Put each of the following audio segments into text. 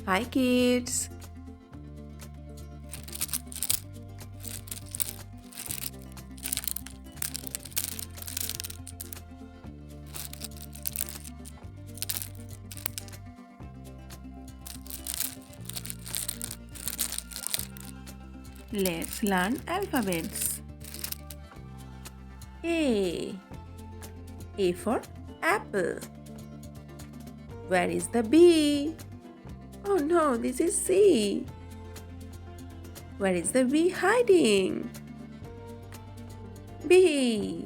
Hi kids. Let's learn alphabets. A. A for apple. Where is the B? Oh no, this is C. Where is the B hiding? B.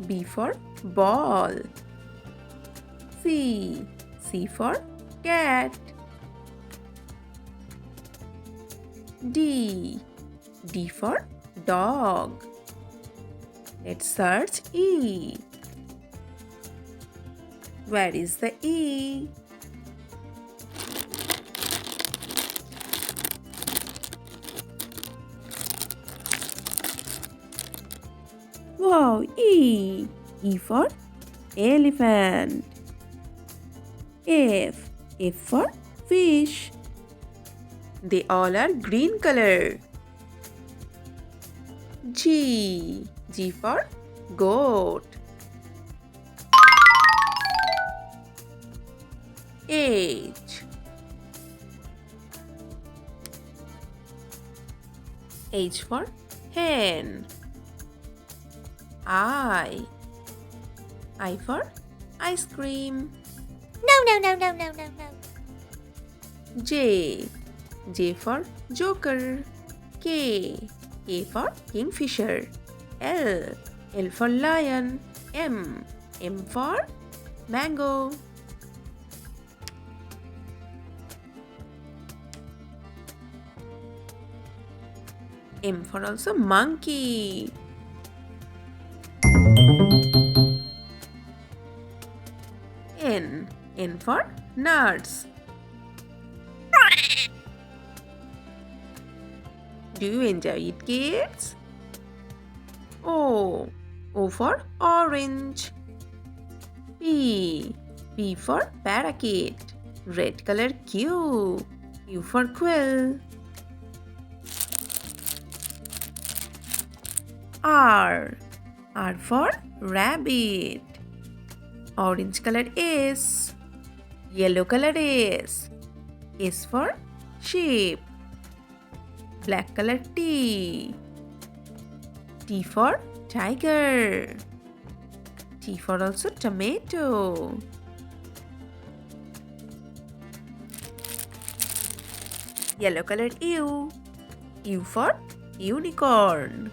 B for ball. C. C for cat. D. D for dog. Let's search E. Where is the E? Wow, E. E for elephant. F. F for fish. They all are green color. G. G for goat. H. H for hen. I. I for ice cream. No. J. J for joker. K. K for kingfisher. L. L for lion. M. M for mango. M for also monkey. N. N for nuts. Do you enjoy it, kids? O. O for orange. P. P for parakeet. Red color Q. Q for quill. R. R for rabbit. Orange color S. Yellow color S. S for sheep. Black color T. T for tiger. T for also tomato. Yellow color U. U for unicorn.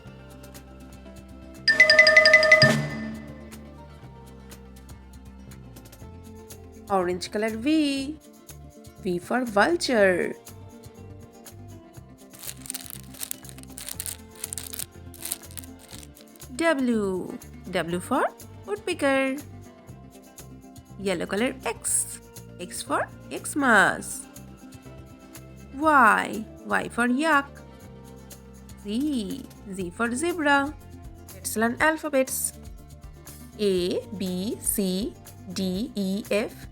Orange color V. V for vulture. W. W for woodpecker. Yellow color X. X for Xmas. Y. Y for yak. Z. Z for zebra. Let's learn alphabets. A, B, C, D, E, F,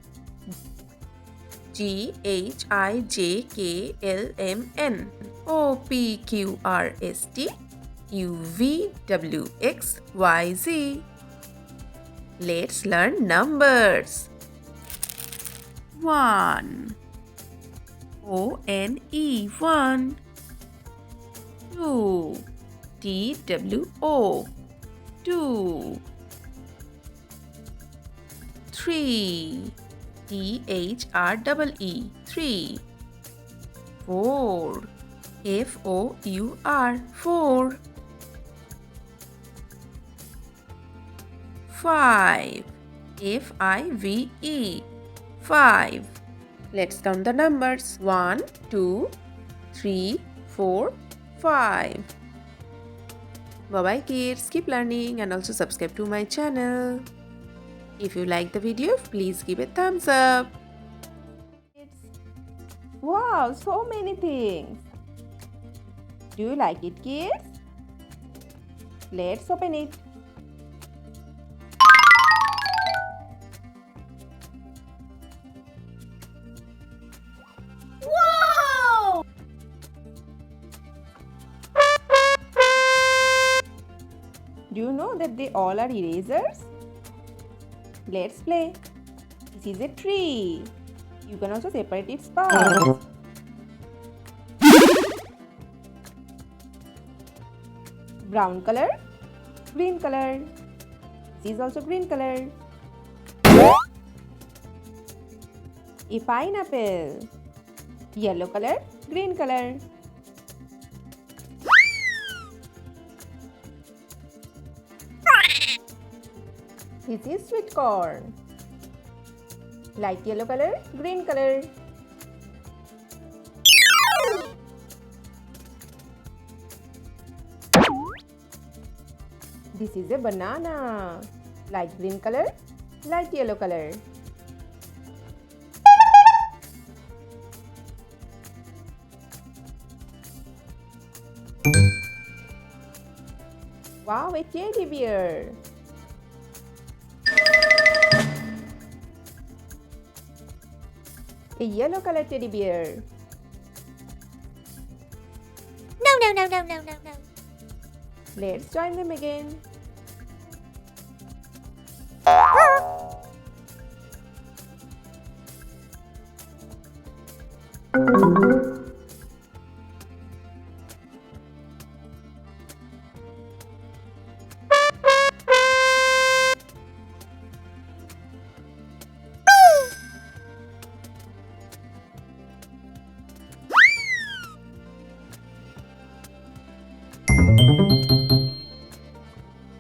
G, H, I, J, K, L, M, N, O, P, Q, R, S, T, U, V, W, X, Y, Z. Let's learn numbers. 1. O-N-E, 1. 2. T-W-O, 2. 3. T-H-R-E-E, 3. 4. F-O-U-R, 4. 5. F-I-V-E, 5. Let's count the numbers. 1, 2, 3, 4, 5. Bye-bye kids. Keep learning and also subscribe to my channel. If you like the video, please give a thumbs up. Wow, so many things. Do you like it, kids? Let's open it. know that they all are erasers? Let's play. This is a tree. You can also separate its parts. Brown color, green color. This is also green color. A pineapple. Yellow color, green color. This is sweet corn. Light yellow color, green color. This is a banana. Light green color, light yellow color. Wow, a teddy bear. A yellow color teddy bear. No, no, no, no, no, no, no. Let's join them again.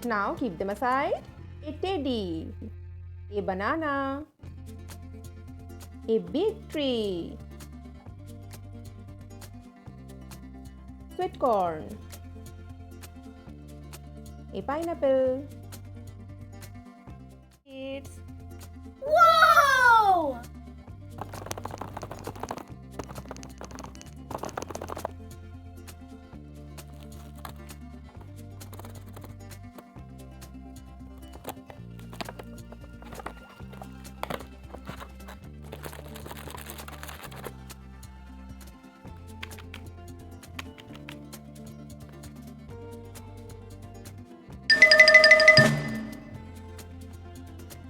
Now keep them aside. A teddy, a banana, a big tree, sweet corn, a pineapple. Kids. Whoa!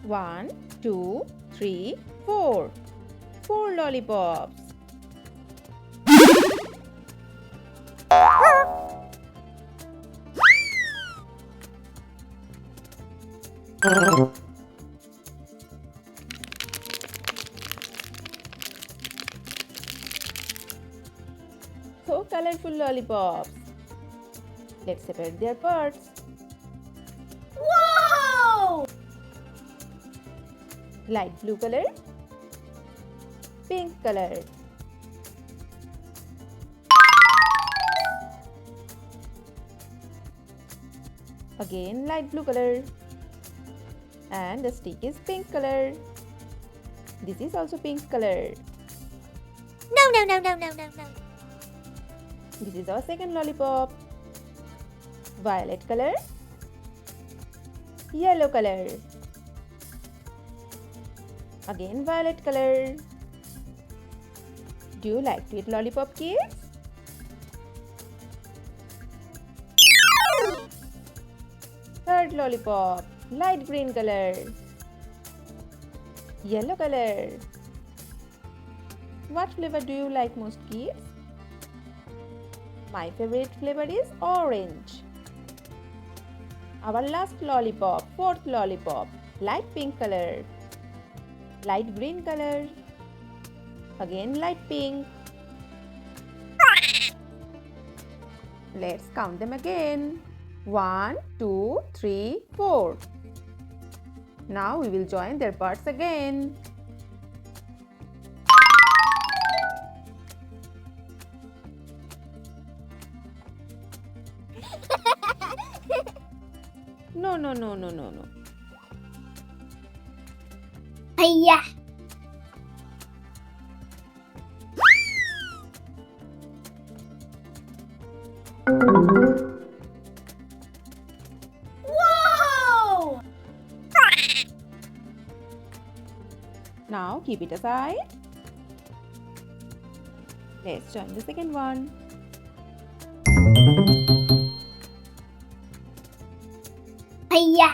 One, two, three, four. 4 lollipops. So colorful lollipops. Let's separate their parts. Whoa! Light blue color, pink color. Again light blue color. And the stick is pink color. This is also pink color. No, no, no, no, no, no, no. This is our second lollipop. Violet color, yellow color. Again violet color. Do you like to eat lollipop, kids? Third lollipop, light green color, yellow color. What flavor do you like most, kids? My favorite flavor is orange. Our last lollipop, fourth lollipop, light pink color, light green color, again light pink. Let's count them again. 1, 2, 3, 4. Now we will join their parts again. No, no, no, no, no, no. Hiya! Whoa! Now keep it aside. Let's join the second one. Hiya.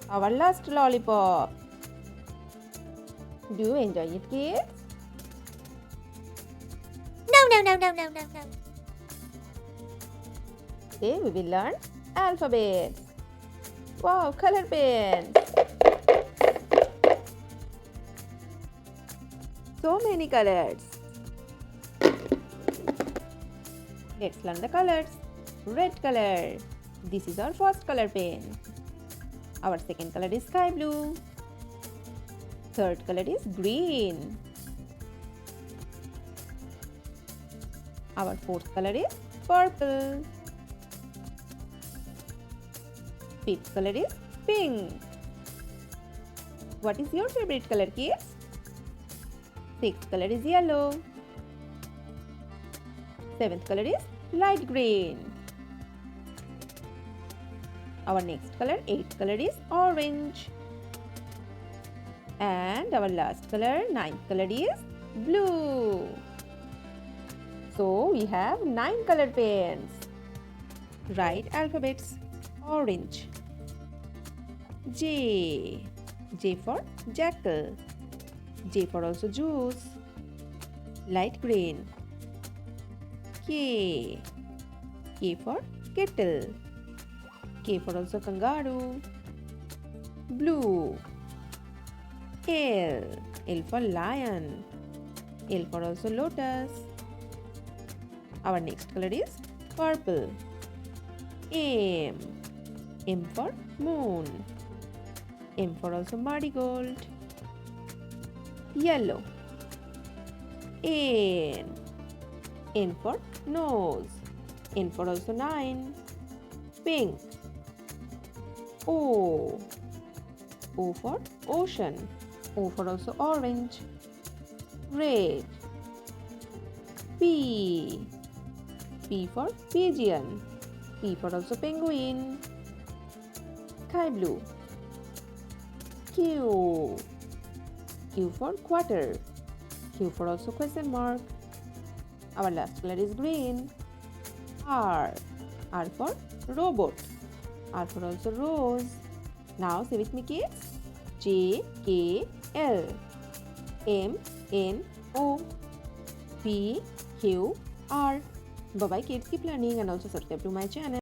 Our last lollipop. Do you enjoy it, kids? No. Today we will learn alphabets. Wow, color pens. So many colors. Let's learn the colors. Red color. This is our first color pen. Our second color is sky blue. Third color is green. Our fourth color is purple. Fifth color is pink. What is your favorite color, kids? Sixth color is yellow. Seventh color is light green. Our next color, eighth color is orange. And our last color, ninth color is blue. So we have 9 color pens. Write alphabets. Orange. J. J for jackal. J for also juice. Light green. K. K for kettle. K for also kangaroo. Blue. L. L for lion. L for also lotus. Our next color is purple. M. M for moon. M for also marigold. Yellow. N. N for nose. N for also 9. Pink. O. O for ocean. O for also orange. Red. P. P for pigeon. P for also penguin. Sky blue. Q. Q for quarter. Q for also question mark. Our last color is green. R. R for robot. R for also rose. Now say with me, kids. J, K, L, M, N, O, P, Q, R. Bye bye, kids. Keep learning and also subscribe to my channel.